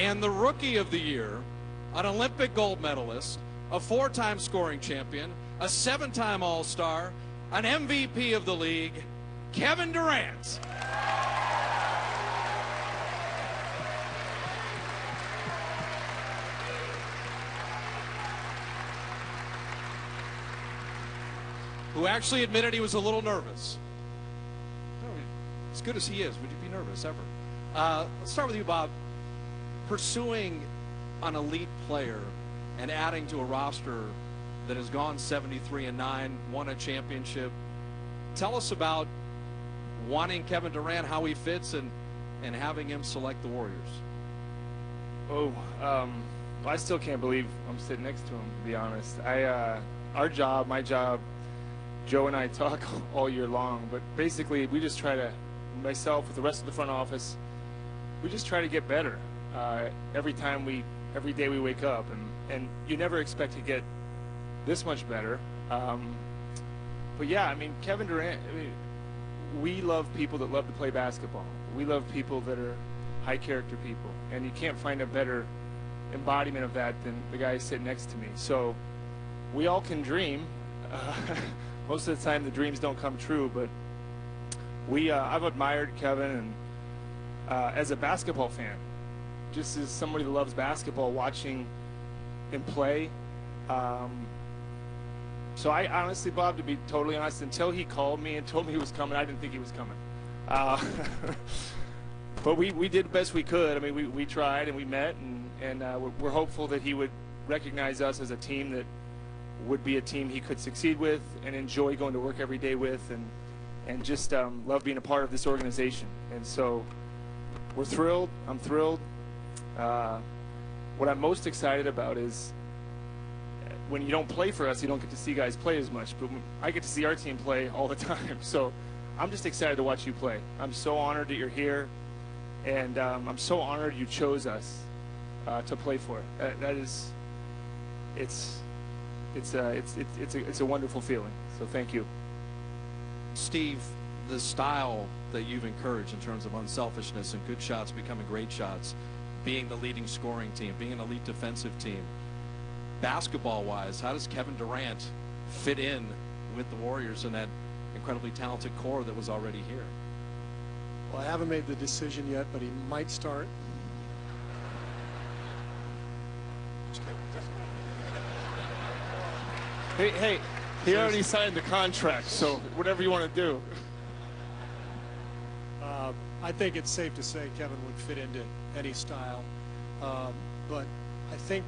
and the Rookie of the Year, an Olympic gold medalist, a 4-time scoring champion, a 7-time All-Star, an MVP of the league, Kevin Durant. Who actually admitted he was a little nervous. As good as he is, would you be nervous ever? Let's start with you, Bob. Pursuing an elite player and adding to a roster that has gone 73-9, won a championship. Tell us about wanting Kevin Durant, how he fits, and having him select the Warriors. Oh, I still can't believe I'm sitting next to him, to be honest. My job, Joe and I talk all year long, but basically we just try to, myself with the rest of the front office, we just try to get better every day we wake up, and you never expect to get this much better. But yeah, I mean, Kevin Durant, we love people that love to play basketball. We love people that are high character people, and you can't find a better embodiment of that than the guy sitting next to me. So we all can dream. Most of the time the dreams don't come true, but I've admired Kevin and as a basketball fan, just as somebody that loves basketball, watching him play. So I honestly, Bob, to be totally honest, until he called me and told me he was coming, I didn't think he was coming. But we did the best we could. I mean, we tried and we met, and we're hopeful that he would recognize us as a team that would be a team he could succeed with and enjoy going to work every day with, and just love being a part of this organization. And so we're thrilled. I'm thrilled. What I'm most excited about is when you don't play for us, you don't get to see guys play as much. But I get to see our team play all the time. So I'm just excited to watch you play. I'm so honored that you're here, and I'm so honored you chose us to play for. It's a wonderful feeling. So thank you. Steve, the style that you've encouraged in terms of unselfishness and good shots becoming great shots, being the leading scoring team, being an elite defensive team, basketball-wise, how does Kevin Durant fit in with the Warriors and that incredibly talented core that was already here? Well, I haven't made the decision yet, but he might start. Hey, he already signed the contract, so whatever you want to do. I think it's safe to say Kevin would fit into any style. But I think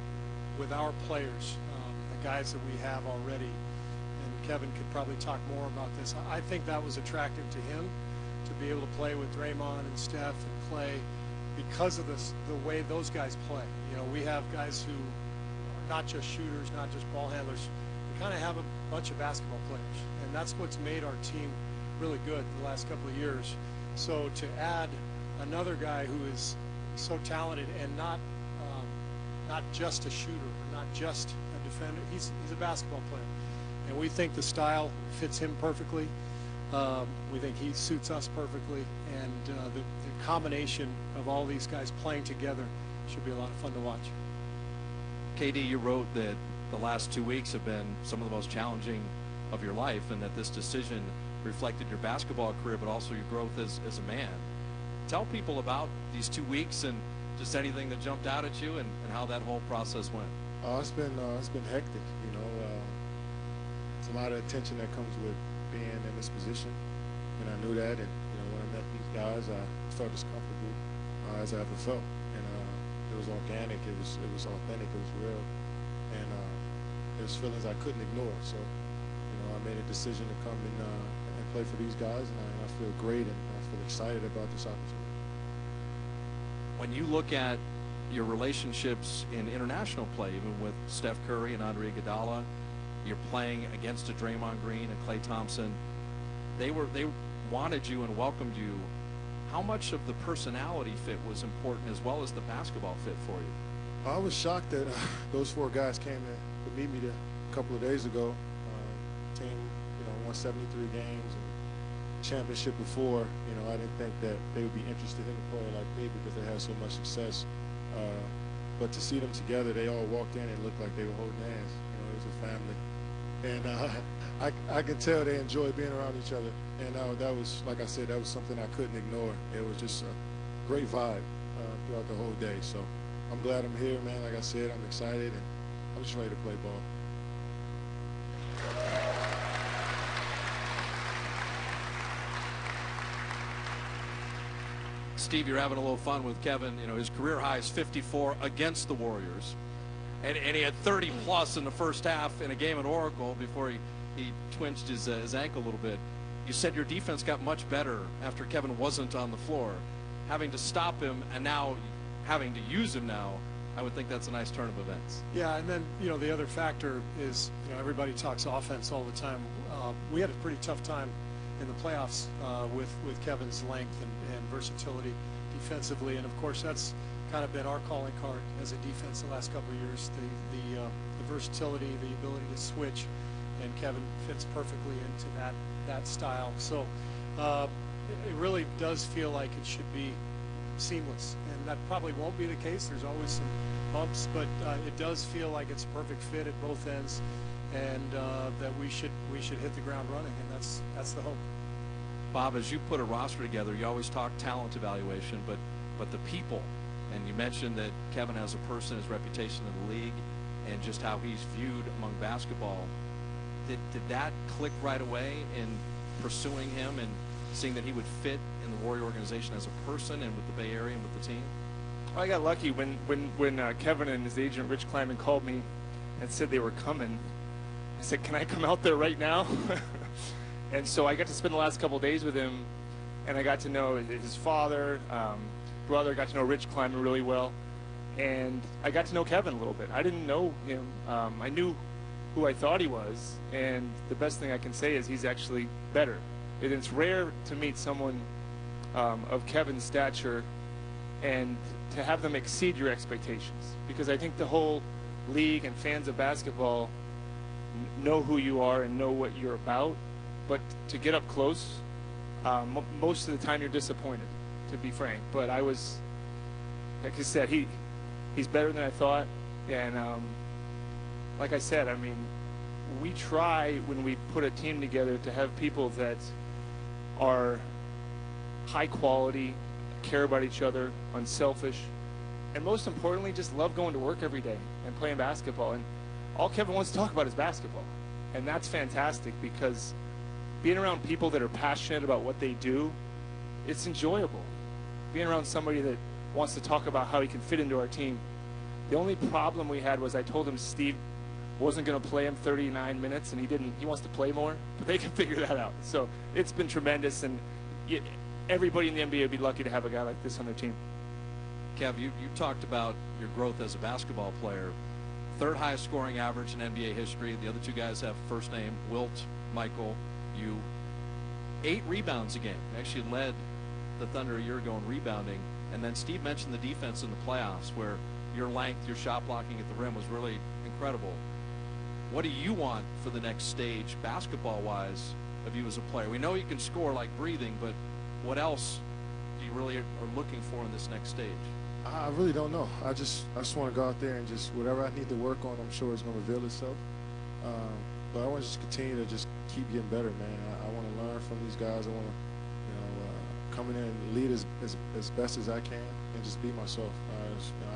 with our players, the guys that we have already, and Kevin could probably talk more about this, I think that was attractive to him, to be able to play with Draymond and Steph and Clay, because of the way those guys play. You know, we have guys who are not just shooters, not just ball handlers. We kind of have a bunch of basketball players, and that's what's made our team really good the last couple of years. So to add another guy who is so talented and not just a shooter, or not just a defender, he's a basketball player, and we think the style fits him perfectly. We think he suits us perfectly, and the combination of all these guys playing together should be a lot of fun to watch. KD, you wrote that the last 2 weeks have been some of the most challenging of your life, and that this decision reflected your basketball career, but also your growth as a man. Tell people about these 2 weeks and just anything that jumped out at you, and how that whole process went. It's been hectic. You know, it's a lot of attention that comes with being in this position, and I knew that. And you know, when I met these guys, I felt as comfortable as I ever felt, and it was organic, it was authentic, it was real, and there's feelings I couldn't ignore. So, you know, I made a decision to come and play for these guys, and I feel great, and I feel excited about this opportunity. When you look at your relationships in international play, even with Steph Curry and Andre Iguodala, you're playing against a Draymond Green and Klay Thompson. They wanted you and welcomed you. How much of the personality fit was important, as well as the basketball fit for you? I was shocked that those 4 guys came to meet me there a couple of days ago. Team, you know, won 73 games and championship before. You know, I didn't think that they would be interested in a player like me because they had so much success But to see them together, they all walked in and looked like they were holding hands. You know, it was a family. And I could tell they enjoyed being around each other. And that was, like I said, that was something I couldn't ignore. It was just a great vibe throughout the whole day. So I'm glad I'm here, man. Like I said, I'm excited, and I'm just ready to play ball. Steve, you're having a little fun with Kevin. You know, his career high is 54 against the Warriors. And he had 30-plus in the first half in a game at Oracle before he twinched his ankle a little bit. You said your defense got much better after Kevin wasn't on the floor. Having to stop him and now having to use him now, I would think that's a nice turn of events. Yeah, and then, you know, the other factor is, you know, everybody talks offense all the time. We had a pretty tough time in the playoffs with Kevin's length and versatility defensively, and of course that's kind of been our calling card as a defense the last couple of years, the versatility, the ability to switch, and Kevin fits perfectly into that style. So it really does feel like it should be seamless, and that probably won't be the case. There's always some bumps, but it does feel like it's a perfect fit at both ends, and that we should hit the ground running, and that's the hope. Bob, as you put a roster together, you always talk talent evaluation, but the people, and you mentioned that Kevin has a person, his reputation in the league, and just how he's viewed among basketball. Did that click right away in pursuing him and seeing that he would fit in the Warrior organization as a person and with the Bay Area and with the team? Well, I got lucky when Kevin and his agent Rich Kleiman called me and said they were coming. I said, "Can I come out there right now?" And so I got to spend the last couple of days with him, and I got to know his father, brother, got to know Rich Kleiman really well, and I got to know Kevin a little bit. I didn't know him. I knew who I thought he was, and the best thing I can say is he's actually better. And it's rare to meet someone of Kevin's stature and to have them exceed your expectations, because I think the whole league and fans of basketball know who you are and know what you're about. But to get up close, most of the time you're disappointed, to be frank. But I was, like I said, he's better than I thought. And like I said, I mean, we try when we put a team together to have people that are high quality, care about each other, unselfish, and most importantly, just love going to work every day and playing basketball. And all Kevin wants to talk about is basketball. And that's fantastic, because being around people that are passionate about what they do, it's enjoyable. Being around somebody that wants to talk about how he can fit into our team. The only problem we had was I told him Steve wasn't going to play him 39 minutes, and he didn't. He wants to play more, but they can figure that out. So it's been tremendous, and everybody in the NBA would be lucky to have a guy like this on their team. Kev, you talked about your growth as a basketball player. Third highest scoring average in NBA history. The other two guys have first name, Wilt, Michael, you. 8 rebounds a game. You actually led the Thunder a year ago in rebounding. And then Steve mentioned the defense in the playoffs, where your length, your shot blocking at the rim was really incredible. What do you want for the next stage, basketball-wise, of you as a player? We know you can score like breathing, but what else do you really are looking for in this next stage? I really don't know. I just want to go out there and just whatever I need to work on, I'm sure it's going to reveal itself. But I want to just continue to just keep getting better, man. I want to learn from these guys. I want to, come in and lead as best as I can and just be myself.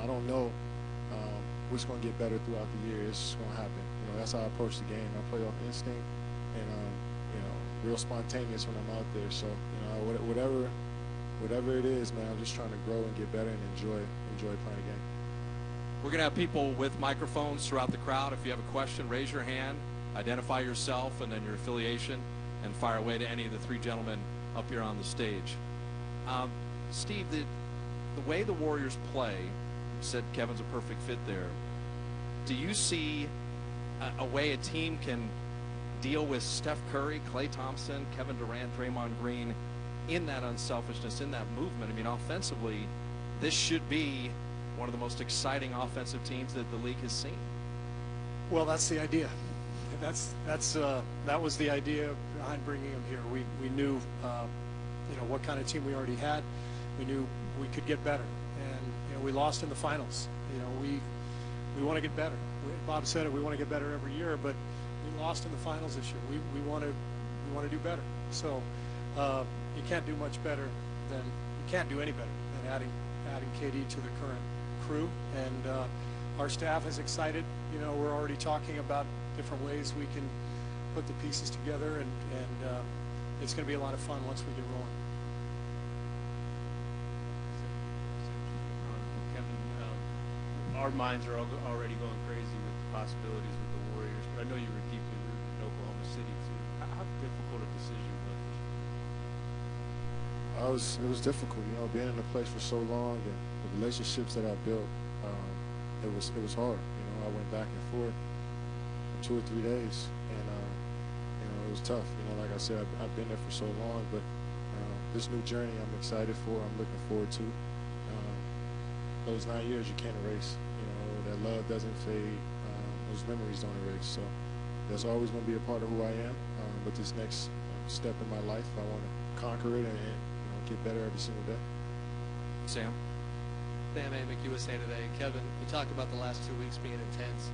I don't know what's going to get better throughout the year. It's just going to happen. That's how I approach the game. I play off instinct and, real spontaneous when I'm out there. So, whatever it is, man, I'm just trying to grow and get better and enjoy playing the game. We're going to have people with microphones throughout the crowd. If you have a question, raise your hand, identify yourself and then your affiliation, and fire away to any of the 3 gentlemen up here on the stage. Steve, the way the Warriors play, you said Kevin's a perfect fit there. Do you see a way a team can deal with Steph Curry, Klay Thompson, Kevin Durant, Draymond Green in that unselfishness, in that movement? I mean, offensively, this should be one of the most exciting offensive teams that the league has seen. Well, that's the idea. That was the idea behind bringing him here. We knew, what kind of team we already had. We knew we could get better, and we lost in the finals. We want to get better. Bob said it. We want to get better every year, but we lost in the finals this year. We want to do better. So you can't do much better than you can't do any better than adding KD to the current crew. And our staff is excited. We're already talking about different ways we can put the pieces together, and it's going to be a lot of fun once we get rolling. Kevin, our minds are already going crazy with the possibilities with the Warriors, but I know you were deeply rooted in Oklahoma City too. How difficult a decision was it? It was difficult, being in the place for so long and the relationships that I built. It was hard. I went back and forth for 2 or 3 days, and it was tough. Like I said, I've been there for so long, but this new journey I'm excited for. I'm looking forward to. Those 9 years you can't erase. That love doesn't fade. Those memories don't erase. So that's always going to be a part of who I am. But this next step in my life, I want to conquer it and get better every single day. Sam? Sam Amick, USA Today. Kevin, you talk about the last 2 weeks being intense.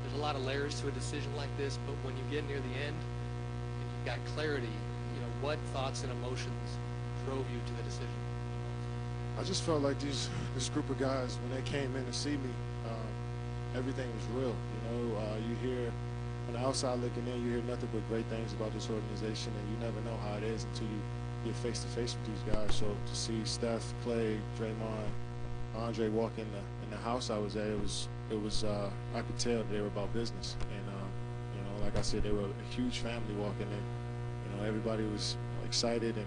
There's a lot of layers to a decision like this, but when you get near the end and you've got clarity, what thoughts and emotions drove you to the decision? I just felt like this group of guys, when they came in to see me, everything was real. You hear, on the outside looking in, you hear nothing but great things about this organization, and you never know how it is until you get face to face with these guys. So to see Steph, Clay, Draymond, Andre walk in the house I was at, it was I could tell they were about business. And like I said, they were a huge family walking in. Everybody was excited, and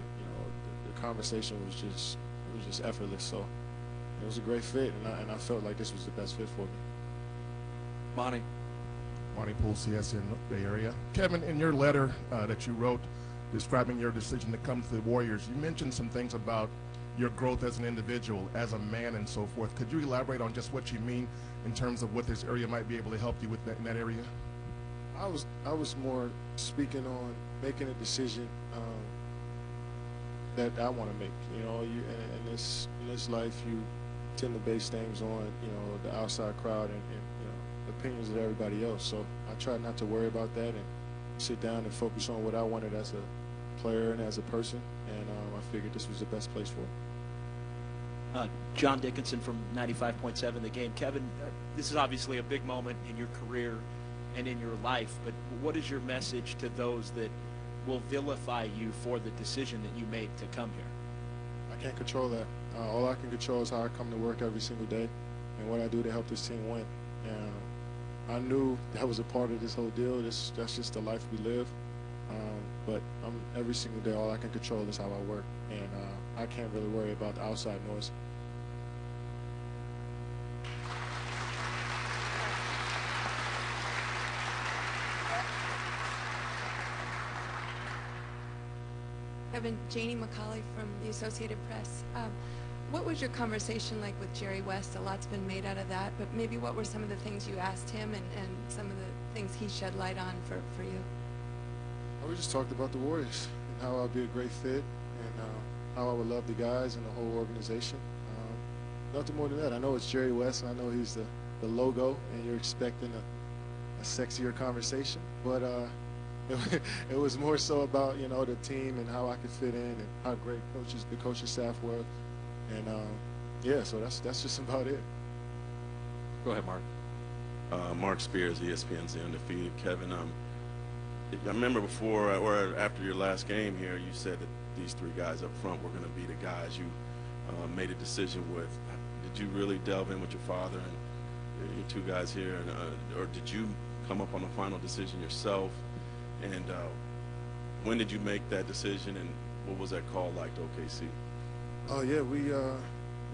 the conversation was just effortless. So it was a great fit, and I felt like this was the best fit for me. Monty? Monty Poole, CSN Bay Area. Kevin, in your letter that you wrote describing your decision to come to the Warriors, you mentioned some things about your growth as an individual, as a man, and so forth. Could you elaborate on just what you mean in terms of what this area might be able to help you with in that area? I was more speaking on making a decision that I want to make. In this life, you tend to base things on the outside crowd and the opinions of everybody else. So I try not to worry about that and sit down and focus on what I wanted as a player and as a person. And I figured this was the best place for it. John Dickinson from 95.7 The Game. Kevin, this is obviously a big moment in your career and in your life, but what is your message to those that will vilify you for the decision that you made to come here? I can't control that. All I can control is how I come to work every single day and what I do to help this team win. And I knew that was a part of this whole deal. That's just the life we live. But every single day, all I can control is how I work, and I can't really worry about the outside noise. Kevin, Janie McCauley from the Associated Press. What was your conversation like with Jerry West? A lot's been made out of that, but maybe what were some of the things you asked him and some of the things he shed light on for you? We just talked about the Warriors and how I'd be a great fit and how I would love the guys and the whole organization. Nothing more than that. I know it's Jerry West, and I know he's the logo, and you're expecting a sexier conversation, but it was more so about the team and how I could fit in and how great the coaching staff were, and yeah, so that's just about it. Go ahead, Mark. Mark Spears, ESPN's The Undefeated. Kevin, I remember before or after your last game here, you said that these three guys up front were going to be the guys you made a decision with. Did you really delve in with your father and your two guys here, or did you come up on a final decision yourself? And when did you make that decision, and what was that call like to OKC? Oh yeah, we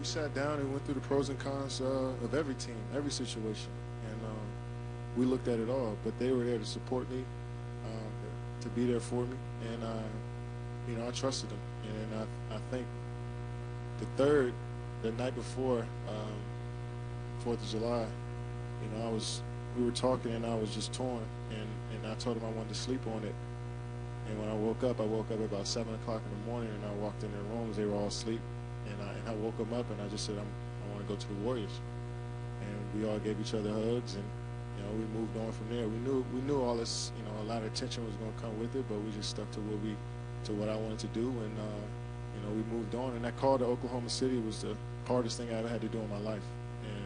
sat down and went through the pros and cons of every team, every situation, and we looked at it all. But they were there to support me, to be there for me, and I trusted them. And I think the night before 4th of July, we were talking, and I was just torn, and I told him I wanted to sleep on it. And when I woke up at about 7 o'clock in the morning, and I walked in their rooms. They were all asleep, and I woke them up, and I just said, I want to go to the Warriors. And we all gave each other hugs, and you know, we moved on from there. We knew all this, you know, a lot of attention was going to come with it, but we just stuck to what I wanted to do, and you know, we moved on. And that call to Oklahoma City was the hardest thing I ever had to do in my life. And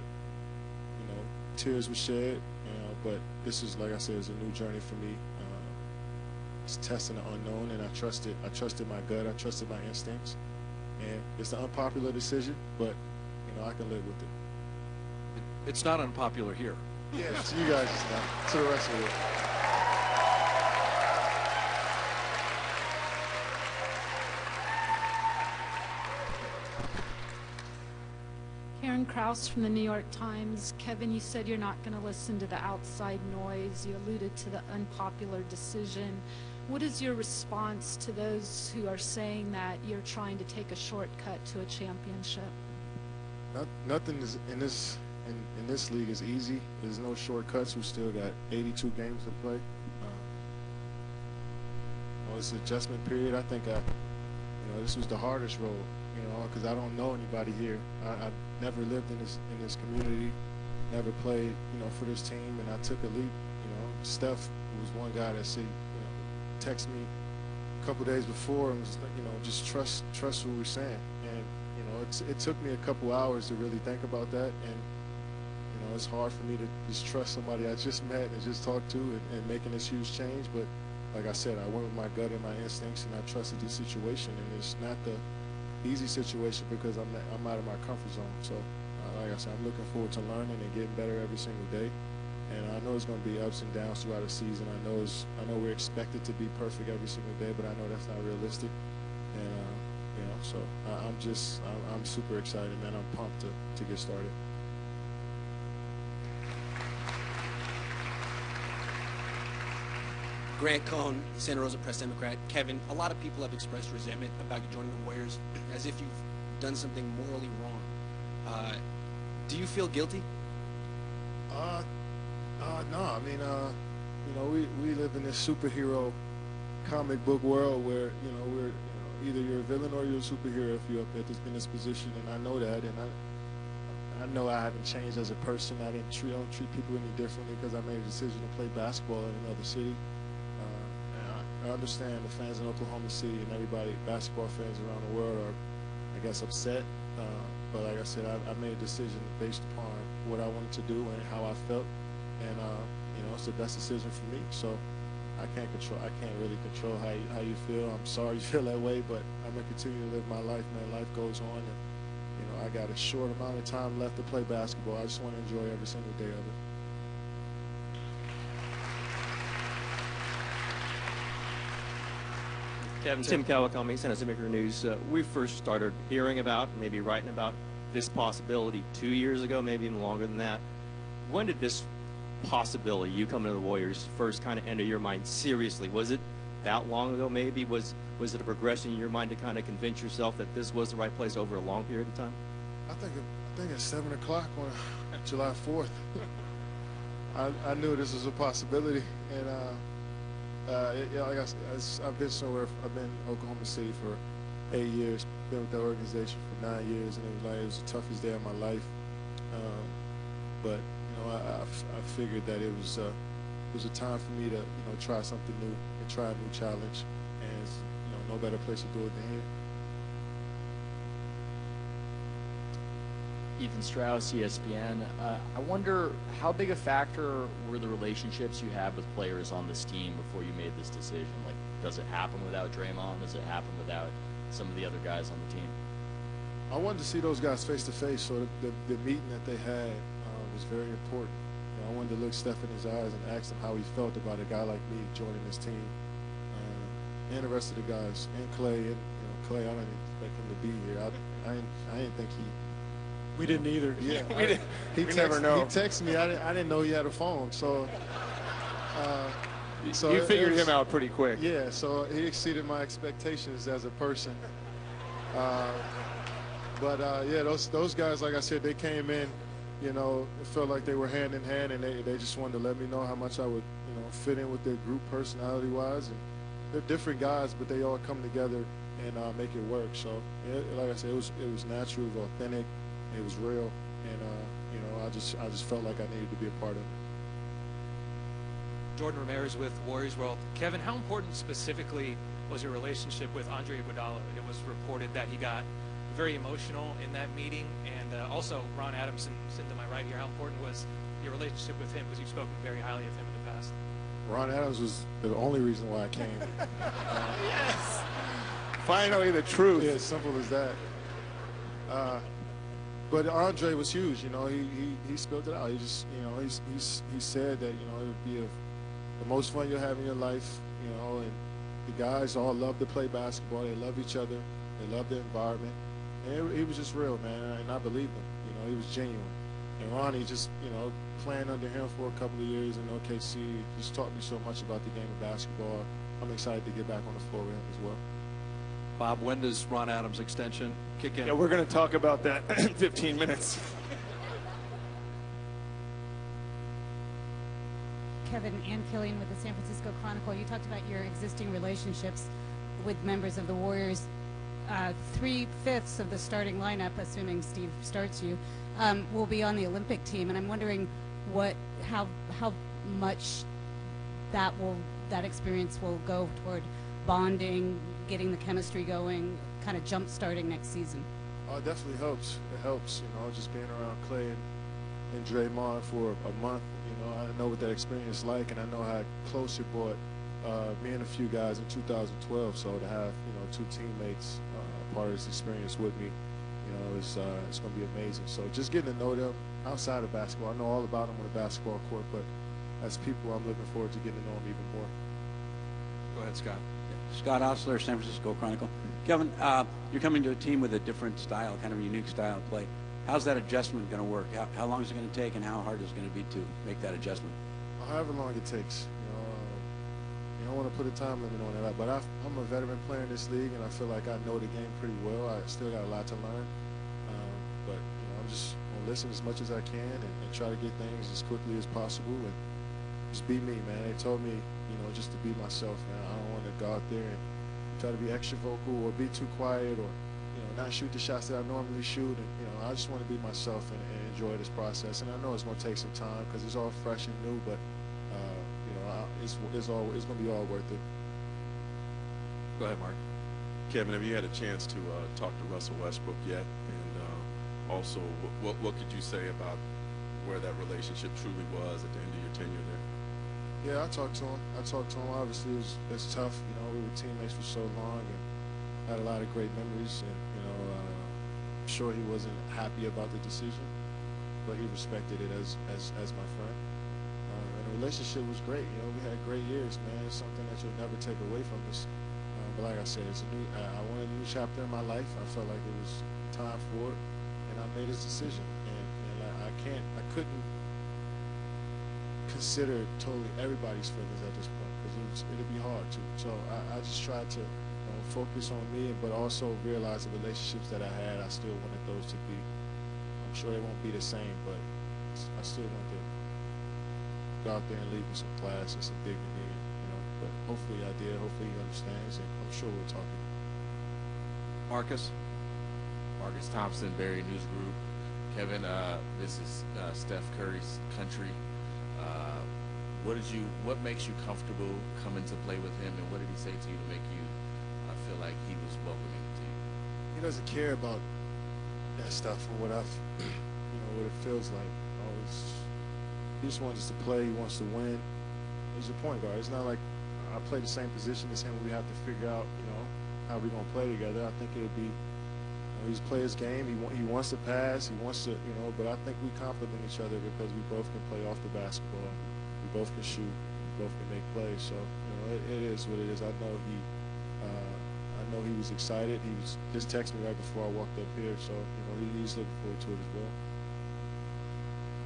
you know, tears were shed, you know, but this is, like I said, it's a new journey for me. It's testing the unknown, and I trusted my gut, I trusted my instincts, and it's an unpopular decision, but you know, I can live with it. It's not unpopular here. Yeah, to you guys, it's not. To the rest of you. Karen Kraus from the New York Times. Kevin, you said you're not going to listen to the outside noise. You alluded to the unpopular decision. What is your response to those who are saying that you're trying to take a shortcut to a championship? Nothing is in this league is easy. There's no shortcuts. We still got 82 games to play. It's an adjustment period. I think this was the hardest road, because I don't know anybody here. I never lived in this community, never played, for this team, and I took a leap. Steph was one guy that said, text me a couple days before and was, just trust what we're saying. And it took me a couple hours to really think about that. And it's hard for me to just trust somebody I just met and just talked to and making this huge change. But like I said, I went with my gut and my instincts, and I trusted the situation. And it's not the easy situation because I'm out of my comfort zone. So like I said, I'm looking forward to learning and getting better every single day. And I know it's going to be ups and downs throughout the season. I know we're expected to be perfect every single day, but I know that's not realistic. And so I'm super excited, man. I'm pumped to get started. Grant Cohn, Santa Rosa Press Democrat. Kevin, a lot of people have expressed resentment about you joining the Warriors as if you've done something morally wrong. Do you feel guilty? No. I mean, we live in this superhero comic book world where we're either you're a villain or you're a superhero if you're up in this position, and I know that, and I know I haven't changed as a person. I don't treat people any differently because I made a decision to play basketball in another city. I understand the fans in Oklahoma City and everybody, basketball fans around the world are, I guess, upset. But like I said, I made a decision based upon what I wanted to do and how I felt, and it's the best decision for me. So I can't really control how you feel. I'm sorry you feel that way, but I'm gonna continue to live my life, man. Life goes on, and I got a short amount of time left to play basketball. I just want to enjoy every single day of it. Kevin, Tim Kawakami, San Jose Mercury News. We first started hearing about, maybe writing about this possibility 2 years ago, maybe even longer than that. When did this possibility, you coming to the Warriors, first kind of enter your mind seriously? Was it that long ago maybe? Was it a progression in your mind to kind of convince yourself that this was the right place over a long period of time? I think it's 7 o'clock on July 4th. I knew this was a possibility, and like I've been somewhere. I've been in Oklahoma City for 8 years. Been with the organization for 9 years, and it was the toughest day of my life. But I figured that it was a time for me to try something new and try a new challenge, and it's, no better place to do it than here. Ethan Strauss, ESPN. I wonder how big a factor were the relationships you had with players on this team before you made this decision? Like, does it happen without Draymond? Does it happen without some of the other guys on the team? I wanted to see those guys face to face, so the meeting that they had was very important. I wanted to look Steph in his eyes and ask him how he felt about a guy like me joining this team, and the rest of the guys, and Clay. And Clay, I didn't expect him to be here. I didn't think he. We didn't either. Yeah, we never know. He texted me. I didn't know he had a phone, so. So you figured him out pretty quick. Yeah, so he exceeded my expectations as a person. But yeah, those guys, like I said, they came in. It felt like they were hand in hand, and they just wanted to let me know how much I would, fit in with their group personality-wise. And they're different guys, but they all come together and make it work. So, like I said, it was natural, it was authentic, it was real, and you know, I just felt like I needed to be a part of it. Jordan Ramirez with Warriors World. Kevin, how important specifically was your relationship with Andre Iguodala? It was reported that he got very emotional in that meeting, and also Ron Adamson, sitting to my right here. How important was your relationship with him? Because you've spoken very highly of him in the past. Ron Adams was the only reason why I came. Yes. Finally, the truth. Yeah, simple as that. But Andre was huge. You know, he spilled it out. He just, you know, he said that, you know, it would be the most fun you'll have in your life. You know, and the guys all love to play basketball. They love each other. They love the environment. And he was just real, man. And I believed him. You know, he was genuine. And Ronnie just, you know, playing under him for a couple of years in OKC just taught me so much about the game of basketball. I'm excited to get back on the floor with him as well. Bob, when does Ron Adams' extension kick in? Yeah, we're going to talk about that in 15 minutes. Kevin, Ann Killian with the San Francisco Chronicle. You talked about your existing relationships with members of the Warriors. 3/5 of the starting lineup, assuming Steve starts you, will be on the Olympic team, and I'm wondering how much that experience will go toward bonding, getting the chemistry going, kind of jump starting next season. Oh, it definitely helps. It helps, you know, just being around Clay and Draymond for a month. You know, I know what that experience is like, and I know how close it brought me and a few guys in 2012. So to have, you know, two teammates part of this experience with me, you know, it's going to be amazing. So just getting to know them outside of basketball. I know all about them on the basketball court, but as people, I'm looking forward to getting to know them even more. Go ahead, Scott. Scott Osler, San Francisco Chronicle. Kevin, you're coming to a team with a different style, kind of a unique style of play. How's that adjustment going to work? How long is it going to take, and how hard is it going to be to make that adjustment? However long it takes. You don't want to put a time limit on it, but I'm a veteran player in this league, and I feel like I know the game pretty well. I still got a lot to learn, but you know, I'm just going to listen as much as I can and try to get things as quickly as possible and just be me, man. They told me, you know, just to be myself, man. I don't want to go out there and try to be extra vocal or be too quiet or, you know, not shoot the shots that I normally shoot. And, you know, I just want to be myself and enjoy this process. And I know it's going to take some time because it's all fresh and new, but, you know, it's going to be all worth it. Go ahead, Mark. Kevin, have you had a chance to talk to Russell Westbrook yet? And also, what could you say about where that relationship truly was at the end of your tenure there? Yeah, I talked to him. Obviously, it's tough. You know, we were teammates for so long and had a lot of great memories. And, you know, I'm sure he wasn't happy about the decision, but he respected it as my friend. And the relationship was great. You know, we had great years, man. It's something that you'll never take away from us. But like I said, I wanted a new chapter in my life. I felt like it was time for it, and I made this decision. And I couldn't consider totally everybody's feelings at this point because it'd be hard to. So I just tried to focus on me, but also realize the relationships that I had. I still wanted those to be. I'm sure they won't be the same, but I still want to go out there and leave with some class and some dignity. You know, but hopefully I did. Hopefully he understands, and I'm sure we'll talk. Marcus Thompson, Barry News Group. Kevin, this is Steph Curry's country. What makes you comfortable coming to play with him, and what did he say to you to make you feel like he was welcoming to you? He doesn't care about that stuff or what what it feels like. He just wants us to play. He wants to win. He's a point guard. It's not like I play the same position as him. We have to figure out, how we're gonna play together. I think it'll be. He's play his game. He wants to pass. He wants to, But I think we complement each other because we both can play off the basketball. We both can shoot. We both can make plays. So it is what it is. I know he was excited. He just texted me right before I walked up here. So he's looking forward to it as well.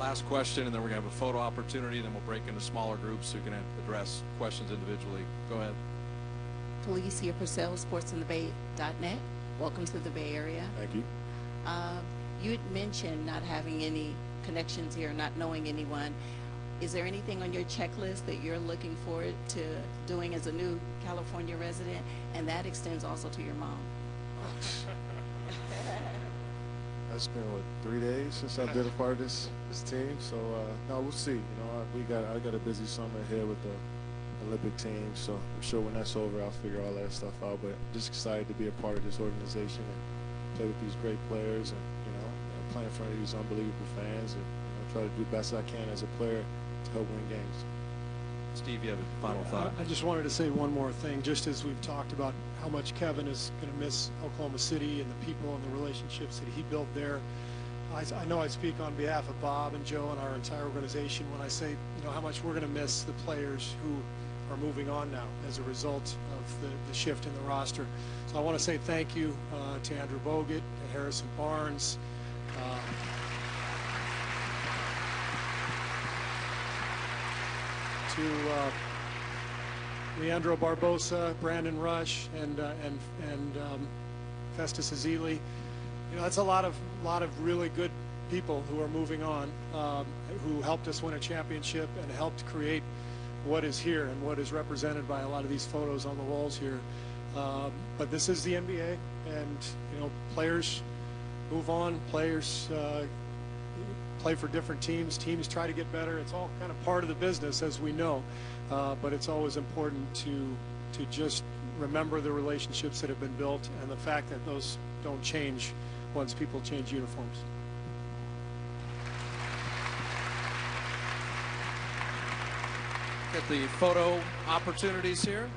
Last question, and then we're going to have a photo opportunity, and then we'll break into smaller groups who can address questions individually. Go ahead. Khalees here for SalesPortsInTheBay.net. Welcome to the Bay Area. Thank you. You had mentioned not having any connections here, not knowing anyone. Is there anything on your checklist that you're looking forward to doing as a new California resident? And that extends also to your mom. It's been, what, 3 days since I've been a part of this team. So, no, we'll see. You know, I got a busy summer ahead with the Olympic team. So I'm sure when that's over, I'll figure all that stuff out. But just excited to be a part of this organization and play with these great players and, play in front of these unbelievable fans and try to do the best I can as a player to help win games. Steve, you have a final thought? I just wanted to say one more thing, just as we've talked about how much Kevin is going to miss Oklahoma City and the people and the relationships that he built there. I know I speak on behalf of Bob and Joe and our entire organization when I say, how much we're going to miss the players who are moving on now as a result of the shift in the roster. So I want to say thank you to Andrew Bogut, to Harrison Barnes, to Leandro Barbosa, Brandon Rush, and Festus Ezeli. That's a lot of really good people who are moving on, who helped us win a championship and helped create what is here and what is represented by a lot of these photos on the walls here. But this is the NBA, and players move on, players play for different teams, teams try to get better. It's all kind of part of the business, as we know, but it's always important to just remember the relationships that have been built and the fact that those don't change once people change uniforms. Get the photo opportunities here.